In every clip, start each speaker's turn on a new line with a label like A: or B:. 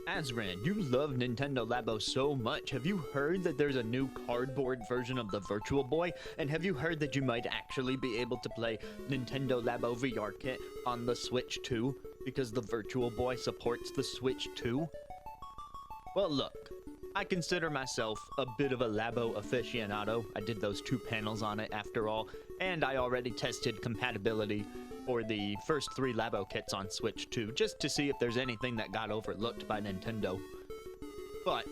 A: Azran, you love Nintendo Labo so much. Have you heard that there's a new cardboard version of the Virtual Boy? And have you heard that you might actually be able to play Nintendo Labo VR Kit on the Switch 2? Because the Virtual Boy supports the Switch 2? Well, look, I consider myself a bit of a Labo aficionado. I did those 2 panels on it after all, and I already tested compatibility for the first 3 Labo kits on Switch 2, just to see if there's anything that got overlooked by Nintendo. But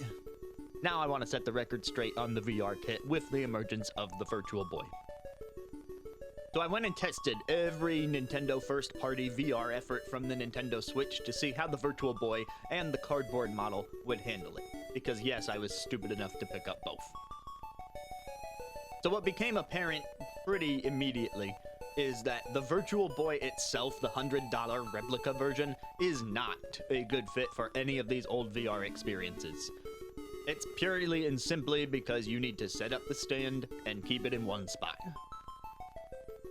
A: now I want to set the record straight on the VR kit with the emergence of the Virtual Boy. So I went and tested every Nintendo first-party VR effort from the Nintendo Switch to see how the Virtual Boy and the cardboard model would handle it. Because yes, I was stupid enough to pick up both. So what became apparent pretty immediately is that the Virtual Boy itself, the $100 replica version, is not a good fit for any of these old VR experiences. It's purely and simply because you need to set up the stand and keep it in one spot.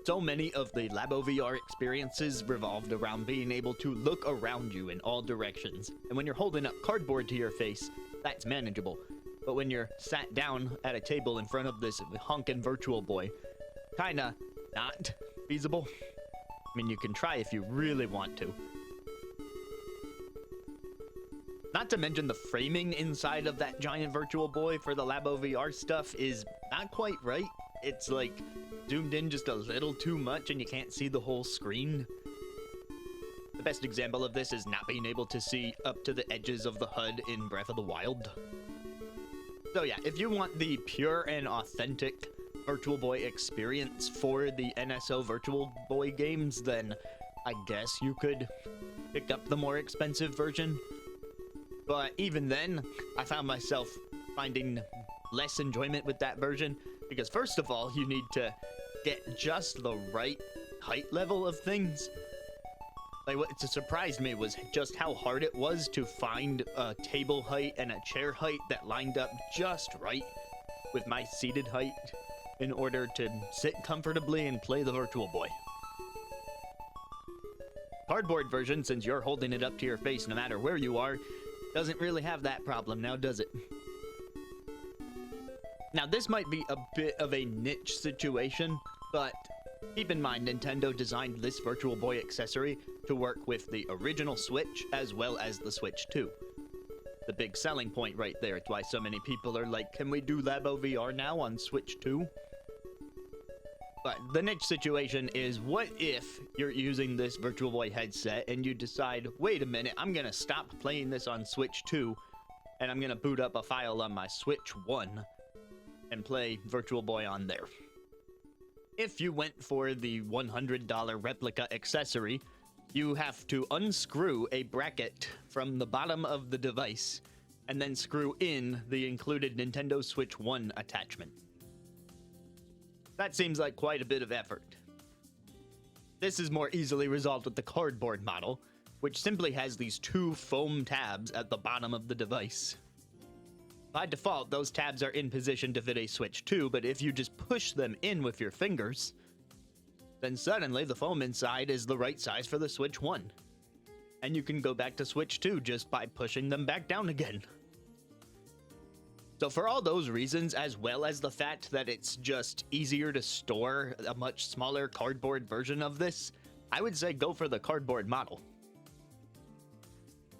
A: So many of the Labo VR experiences revolved around being able to look around you in all directions. And when you're holding up cardboard to your face, that's manageable. But when you're sat down at a table in front of this honkin' Virtual Boy, kinda not feasible. I mean, you can try if you really want to. Not to mention the framing inside of that giant Virtual Boy for the Labo VR stuff is not quite right. It's like zoomed in just a little too much and you can't see the whole screen. The best example of this is not being able to see up to the edges of the HUD in Breath of the Wild. So yeah, if you want the pure and authentic Virtual Boy experience for the NSO Virtual Boy games, then I guess you could pick up the more expensive version. But even then, I found myself finding less enjoyment with that version, because first of all, you need to get just the right height level of things. Like, what surprised me was just how hard it was to find a table height and a chair height that lined up just right with my seated height in order to sit comfortably and play the Virtual Boy. Cardboard version, since you're holding it up to your face no matter where you are, doesn't really have that problem now, does it? Now, this might be a bit of a niche situation, but keep in mind, Nintendo designed this Virtual Boy accessory to work with the original Switch as well as the Switch 2. The big selling point right there. It's why so many people are like, can we do Labo VR now on Switch 2? But the niche situation is, what if you're using this Virtual Boy headset and you decide, wait a minute, I'm gonna stop playing this on Switch 2 and I'm gonna boot up a file on my Switch 1 and play Virtual Boy on there. If you went for the $100 replica accessory, you have to unscrew a bracket from the bottom of the device and then screw in the included Nintendo Switch 1 attachment. That seems like quite a bit of effort. This is more easily resolved with the cardboard model, which simply has these 2 foam tabs at the bottom of the device. By default, those tabs are in position to fit a Switch 2, but if you just push them in with your fingers, then suddenly the foam inside is the right size for the Switch 1. And you can go back to Switch 2 just by pushing them back down again. So for all those reasons, as well as the fact that it's just easier to store a much smaller cardboard version of this, I would say go for the cardboard model.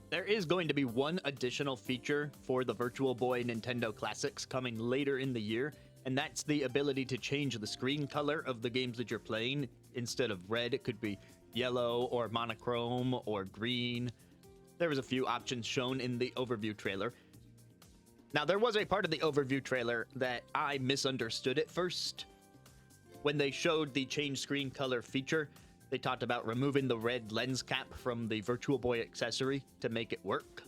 A: There is going to be one additional feature for the Virtual Boy Nintendo Classics coming later in the year, and that's the ability to change the screen color of the games that you're playing. Instead of red, it could be yellow or monochrome or green. There was a few options shown in the overview trailer. Now, there was a part of the overview trailer that I misunderstood at first. When they showed the change screen color feature, they talked about removing the red lens cap from the Virtual Boy accessory to make it work.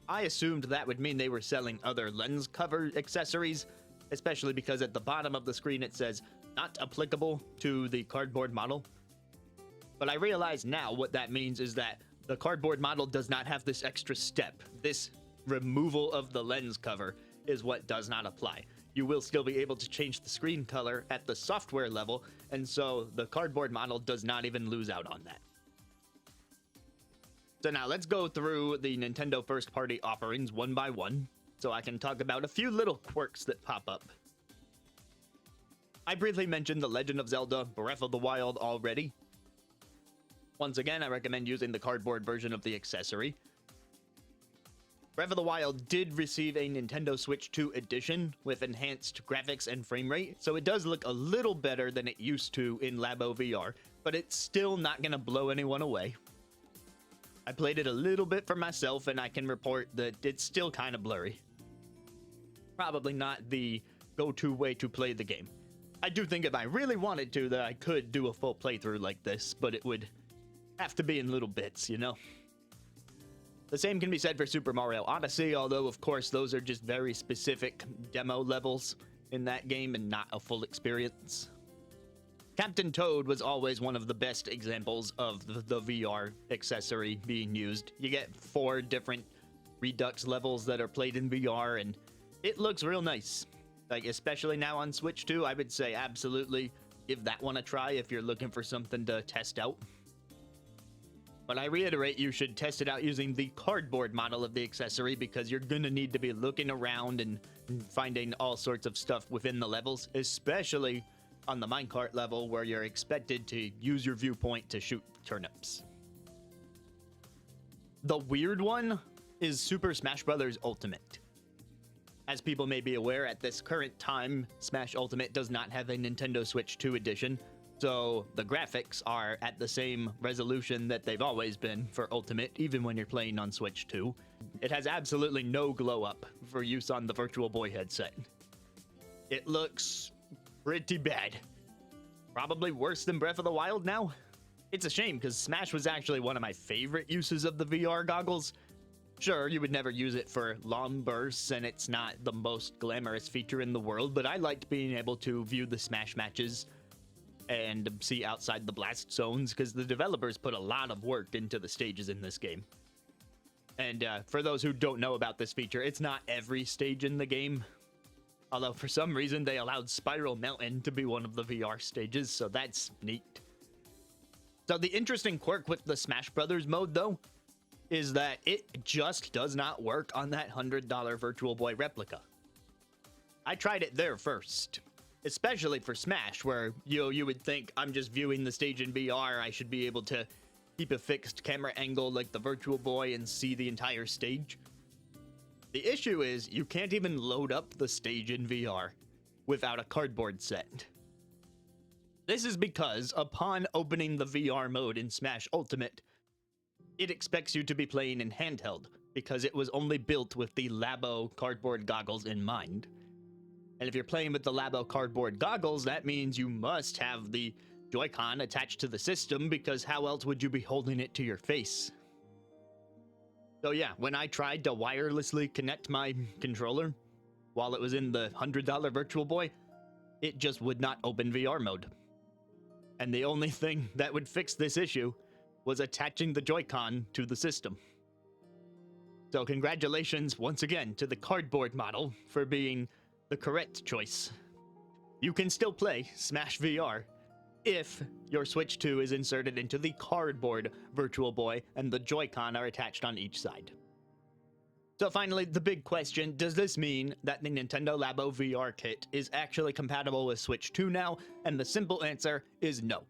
A: I assumed that would mean they were selling other lens cover accessories, especially because at the bottom of the screen it says, not applicable to the cardboard model. But I realize now what that means is that the cardboard model does not have this extra step. This removal of the lens cover is what does not apply. You will still be able to change the screen color at the software level, and so the cardboard model does not even lose out on that. So now let's go through the Nintendo first-party offerings one by one, so I can talk about a few little quirks that pop up. I briefly mentioned The Legend of Zelda Breath of the Wild already. Once again, I recommend using the cardboard version of the accessory. Breath of the Wild did receive a Nintendo Switch 2 edition with enhanced graphics and frame rate, so it does look a little better than it used to in Labo VR, but it's still not going to blow anyone away. I played it a little bit for myself, and I can report that it's still kind of blurry. Probably not the go-to way to play the game. I do think if I really wanted to, that I could do a full playthrough like this, but it would have to be in little bits, you know? The same can be said for Super Mario Odyssey, although of course those are just very specific demo levels in that game and not a full experience. Captain Toad was always one of the best examples of the VR accessory being used. You get 4 different Redux levels that are played in VR, and it looks real nice. Like, especially now on Switch 2, I would say absolutely give that one a try if you're looking for something to test out. But I reiterate, you should test it out using the cardboard model of the accessory, because you're gonna need to be looking around and finding all sorts of stuff within the levels, especially on the minecart level where you're expected to use your viewpoint to shoot turnips. The weird one is Super Smash Bros. Ultimate. As people may be aware, at this current time, Smash Ultimate does not have a Nintendo Switch 2 edition, so the graphics are at the same resolution that they've always been for Ultimate, even when you're playing on Switch 2. It has absolutely no glow up for use on the Virtual Boy headset. It looks pretty bad. Probably worse than Breath of the Wild now. It's a shame, because Smash was actually one of my favorite uses of the VR goggles. Sure, you would never use it for long bursts, and it's not the most glamorous feature in the world, but I liked being able to view the Smash matches and see outside the blast zones, because the developers put a lot of work into the stages in this game. And for those who don't know about this feature, it's not every stage in the game. Although for some reason they allowed Spiral Mountain to be one of the VR stages, so that's neat. So the interesting quirk with the Smash Brothers mode, though, is that it just does not work on that $100 Virtual Boy replica. I tried it there first, especially for Smash, where you would think, I'm just viewing the stage in VR, I should be able to keep a fixed camera angle like the Virtual Boy and see the entire stage. The issue is you can't even load up the stage in VR without a cardboard set. This is because upon opening the VR mode in Smash Ultimate, it expects you to be playing in handheld, because it was only built with the Labo cardboard goggles in mind. And if you're playing with the Labo cardboard goggles, that means you must have the Joy-Con attached to the system, because how else would you be holding it to your face? So yeah, when I tried to wirelessly connect my controller while it was in the $100 Virtual Boy, it just would not open VR mode. And the only thing that would fix this issue was attaching the Joy-Con to the system. So congratulations once again to the cardboard model for being the correct choice. You can still play Smash VR if your Switch 2 is inserted into the cardboard Virtual Boy and the Joy-Con are attached on each side. So finally, the big question, does this mean that the Nintendo Labo VR kit is actually compatible with Switch 2 now? And the simple answer is no.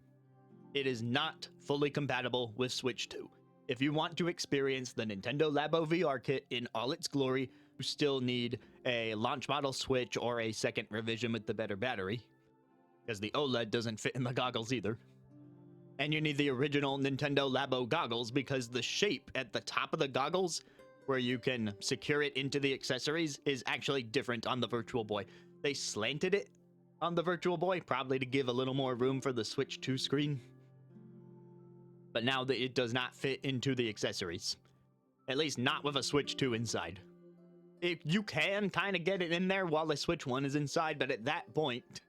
A: It is not fully compatible with Switch 2. If you want to experience the Nintendo Labo VR kit in all its glory, you still need a launch model Switch or a second revision with the better battery, because the OLED doesn't fit in the goggles either. And you need the original Nintendo Labo goggles, because the shape at the top of the goggles, where you can secure it into the accessories, is actually different on the Virtual Boy. They slanted it on the Virtual Boy, probably to give a little more room for the Switch 2 screen. But now that it does not fit into the accessories. At least not with a Switch 2 inside. You can kind of get it in there while the Switch 1 is inside, but at that point,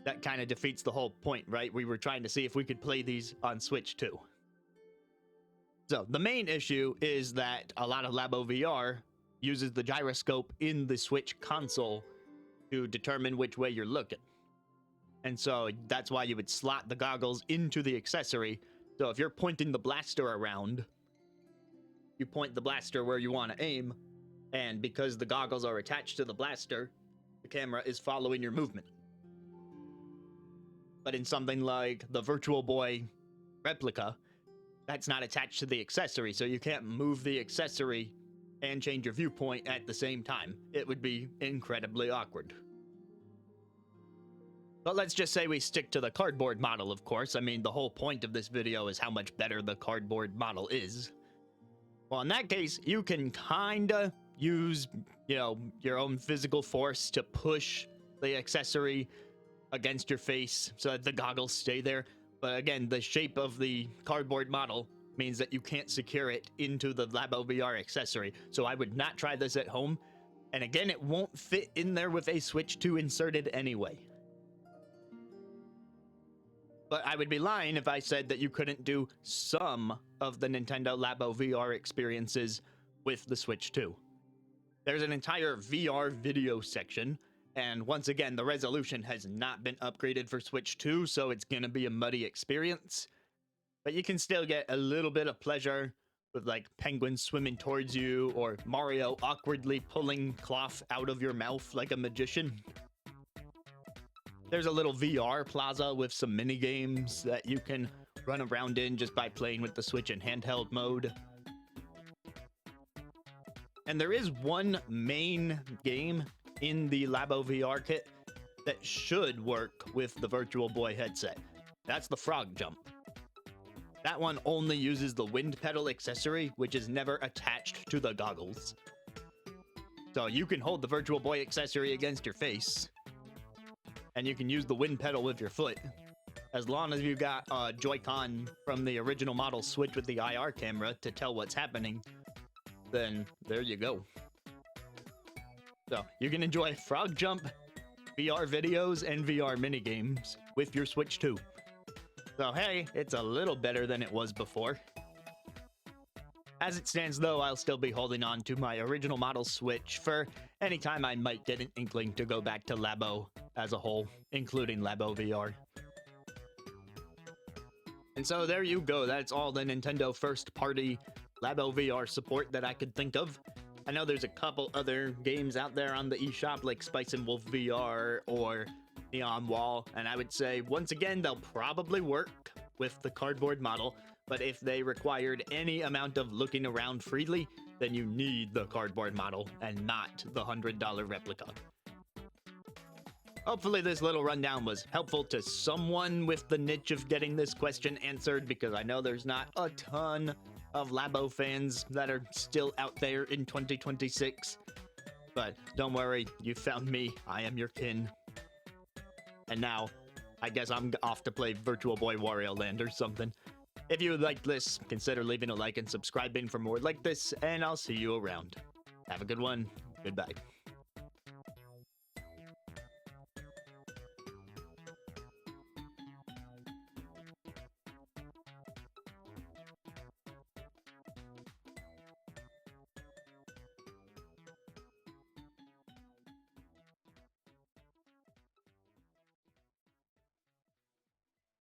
A: that kind of defeats the whole point, right? We were trying to see if we could play these on Switch 2. So, the main issue is that a lot of Labo VR uses the gyroscope in the Switch console to determine which way you're looking. And so, that's why you would slot the goggles into the accessory. So if you're pointing the blaster around, you point the blaster where you want to aim, and because the goggles are attached to the blaster, the camera is following your movement. But in something like the Virtual Boy replica, that's not attached to the accessory, so you can't move the accessory and change your viewpoint at the same time. It would be incredibly awkward. But let's just say we stick to the cardboard model, of course. I mean, the whole point of this video is how much better the cardboard model is. Well, in that case, you can kinda use, your own physical force to push the accessory against your face so that the goggles stay there. But again, the shape of the cardboard model means that you can't secure it into the Labo VR accessory. So I would not try this at home. And again, it won't fit in there with a Switch 2 inserted anyway. But I would be lying if I said that you couldn't do some of the Nintendo Labo VR experiences with the Switch 2. There's an entire VR video section, and once again, the resolution has not been upgraded for Switch 2, so it's gonna be a muddy experience. But you can still get a little bit of pleasure with like penguins swimming towards you, or Mario awkwardly pulling cloth out of your mouth like a magician. There's a little VR plaza with some mini games that you can run around in just by playing with the Switch in handheld mode. And there is one main game in the Labo VR kit that should work with the Virtual Boy headset. That's the frog jump. That one only uses the wind pedal accessory, which is never attached to the goggles. So you can hold the Virtual Boy accessory against your face, and you can use the wind pedal with your foot. As long as you got a Joy-Con from the original model Switch with the IR camera to tell what's happening, then there you go. So you can enjoy frog jump, VR videos, and VR minigames with your Switch 2. So hey, it's a little better than it was before. As it stands though, I'll still be holding on to my original model Switch for any time I might get an inkling to go back to Labo as a whole, including Labo VR. And so there you go, that's all the Nintendo first-party Labo VR support that I could think of. I know there's a couple other games out there on the eShop like Spice and Wolf VR or Neon Wall, and I would say, once again, they'll probably work with the cardboard model, but if they required any amount of looking around freely, then you need the cardboard model and not the $100 replica. Hopefully this little rundown was helpful to someone with the niche of getting this question answered, because I know there's not a ton of Labo fans that are still out there in 2026. But don't worry, you found me. I am your kin. And now, I guess I'm off to play Virtual Boy Wario Land or something. If you liked this, consider leaving a like and subscribing for more like this, and I'll see you around. Have a good one. Goodbye.